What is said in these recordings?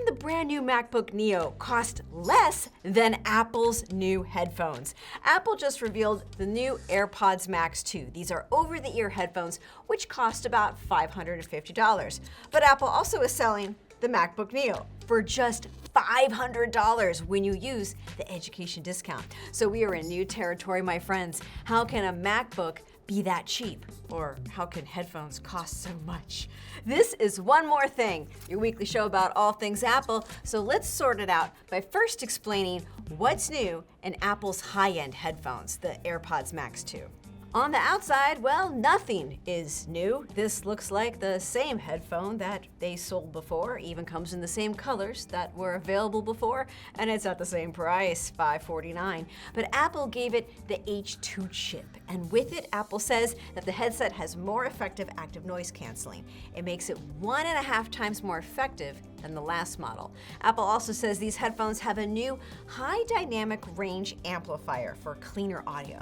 can the brand new MacBook Neo cost less than Apple's new headphones? Apple just revealed the new AirPods Max 2. These are over-the-ear headphones, which cost about $550. But Apple also is selling the MacBook Neo for just $500 when you use the education discount. So we are in new territory, my friends. How can a MacBook be that cheap? Or how can headphones cost so much? This is One More Thing, your weekly show about all things Apple. So let's sort it out by first explaining what's new in Apple's high-end headphones, the AirPods Max 2. On the outside, well, nothing is new. This looks like the same headphone that they sold before, even comes in the same colors that were available before, and it's at the same price, $549. But Apple gave it the H2 chip, and with it, Apple says that the headset has more effective active noise canceling. It makes it 1.5 times more effective than the last model. Apple also says these headphones have a new high dynamic range amplifier for cleaner audio.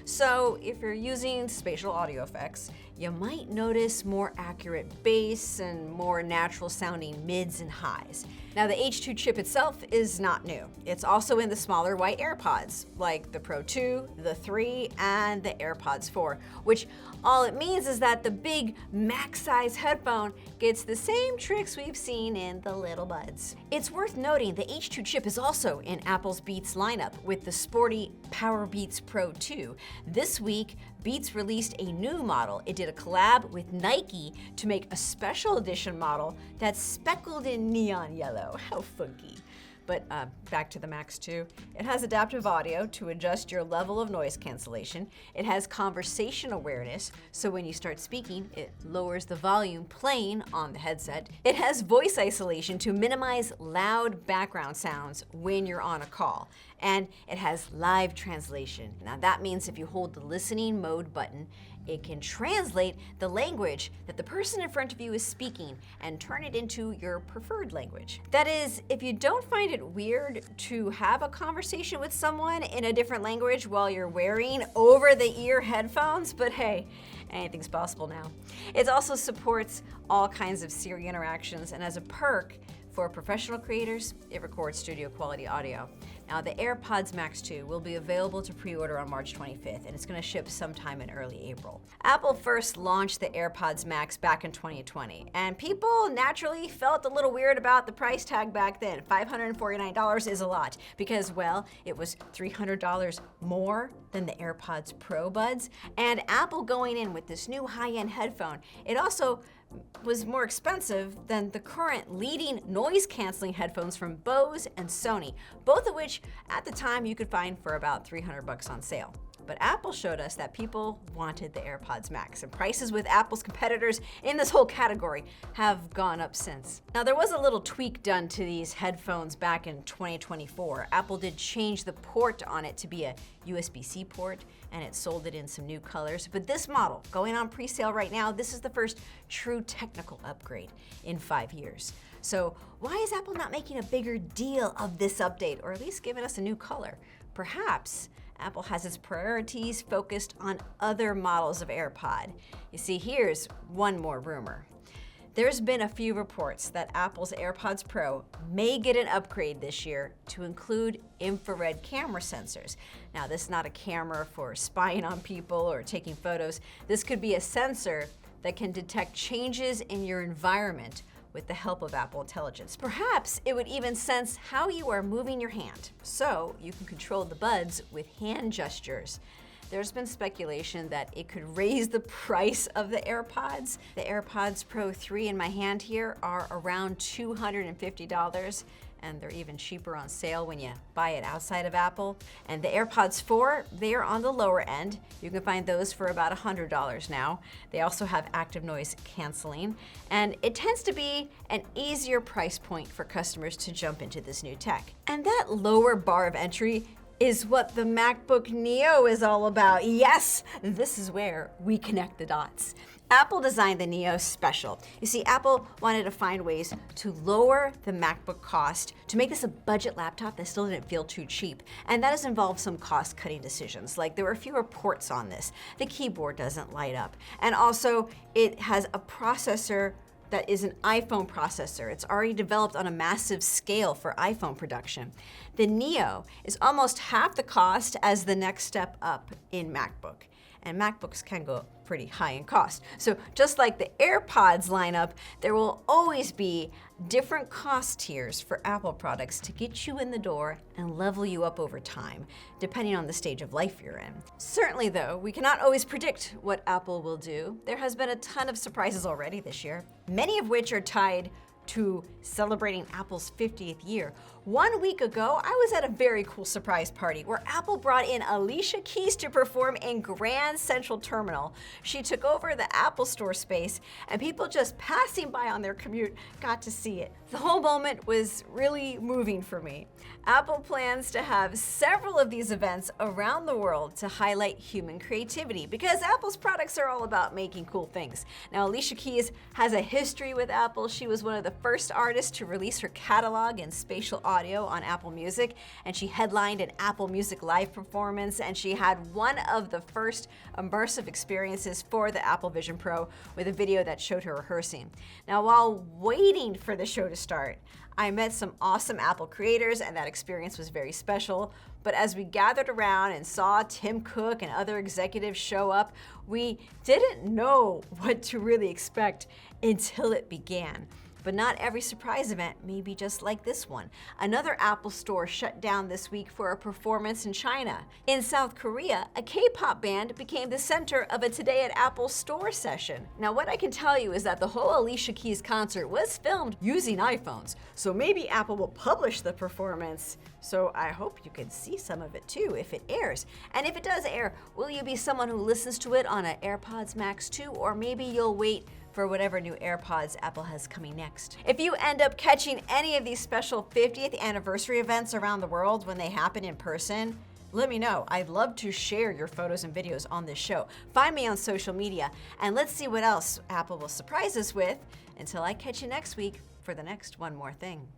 So if you're using spatial audio effects, you might notice more accurate bass and more natural sounding mids and highs. Now the H2 chip itself is not new. It's also in the smaller white AirPods, like the Pro 2, the 3, and the AirPods 4, which all it means is that the big Max size headphone gets the same tricks we've seen in the little buds. It's worth noting the H2 chip is also in Apple's Beats lineup with the sporty PowerBeats Pro 2. This week, Beats released a new model. It did a collab with Nike to make a special edition model that's speckled in neon yellow. How funky. But back to the Max 2. It has adaptive audio to adjust your level of noise cancellation. It has conversation awareness, so when you start speaking, it lowers the volume playing on the headset. It has voice isolation to minimize loud background sounds when you're on a call. And it has live translation. Now that means if you hold the listening mode button, it can translate the language that the person in front of you is speaking and turn it into your preferred language. That is, if you don't find it weird to have a conversation with someone in a different language while you're wearing over-the-ear headphones, but hey, anything's possible now. It also supports all kinds of Siri interactions, and as a perk, for professional creators, it records studio quality audio. Now, the AirPods Max 2 will be available to pre-order on March 25th, and it's going to ship sometime in early April. Apple first launched the AirPods Max back in 2020, and people naturally felt a little weird about the price tag back then. $549 is a lot because, well, it was $300 more than the AirPods Pro buds, and Apple going in with this new high-end headphone, it also was more expensive than the current leading noise-canceling headphones from Bose and Sony, both of which at the time you could find for about $300 on sale. But Apple showed us that people wanted the AirPods Max, and prices with Apple's competitors in this whole category have gone up since. Now, there was a little tweak done to these headphones back in 2024. Apple did change the port on it to be a USB-C port, and it sold it in some new colors. But this model, going on pre-sale right now, this is the first true technical upgrade in 5 years. So why is Apple not making a bigger deal of this update, or at least giving us a new color? Perhaps Apple has its priorities focused on other models of AirPod. You see, here's one more rumor. There's been a few reports that Apple's AirPods Pro may get an upgrade this year to include infrared camera sensors. Now, this is not a camera for spying on people or taking photos. This could be a sensor that can detect changes in your environment with the help of Apple Intelligence. Perhaps it would even sense how you are moving your hand, so you can control the buds with hand gestures. There's been speculation that it could raise the price of the AirPods. The AirPods Pro 3 in my hand here are around $250, and they're even cheaper on sale when you buy it outside of Apple. And the AirPods 4, they are on the lower end. You can find those for about $100 now. They also have active noise canceling, and it tends to be an easier price point for customers to jump into this new tech. And that lower bar of entry is what the MacBook Neo is all about. Yes, this is where we connect the dots. Apple designed the Neo special. You see, Apple wanted to find ways to lower the MacBook cost to make this a budget laptop that still didn't feel too cheap. And that has involved some cost-cutting decisions. Like, there were fewer ports on this. The keyboard doesn't light up. And also, it has a processor that is an iPhone processor. It's already developed on a massive scale for iPhone production. The Neo is almost half the cost as the next step up in MacBook. And MacBooks can go pretty high in cost. So just like the AirPods lineup, there will always be different cost tiers for Apple products to get you in the door and level you up over time, depending on the stage of life you're in. Certainly though, we cannot always predict what Apple will do. There has been a ton of surprises already this year, many of which are tied to celebrating Apple's 50th year. 1 week ago, I was at a very cool surprise party where Apple brought in Alicia Keys to perform in Grand Central Terminal. She took over the Apple Store space, and people just passing by on their commute got to see it. The whole moment was really moving for me. Apple plans to have several of these events around the world to highlight human creativity, because Apple's products are all about making cool things. Now, Alicia Keys has a history with Apple. She was one of the first artists to release her catalog in spatial audio on Apple Music, and she headlined an Apple Music Live performance, and she had one of the first immersive experiences for the Apple Vision Pro with a video that showed her rehearsing. Now, while waiting for the show to start, I met some awesome Apple creators, and that experience was very special. But as we gathered around and saw Tim Cook and other executives show up, we didn't know what to really expect until it began. But not every surprise event may be just like this one. Another Apple store shut down this week for a performance in China. In South Korea, a K-pop band became the center of a Today at Apple store session. Now, what I can tell you is that the whole Alicia Keys concert was filmed using iPhones, so maybe Apple will publish the performance. So I hope you can see some of it too if it airs. And if it does air, will you be someone who listens to it on an AirPods Max 2, or maybe you'll wait for whatever new AirPods Apple has coming next? If you end up catching any of these special 50th anniversary events around the world when they happen in person, let me know. I'd love to share your photos and videos on this show. Find me on social media, and let's see what else Apple will surprise us with. Until I catch you next week for the next One More Thing.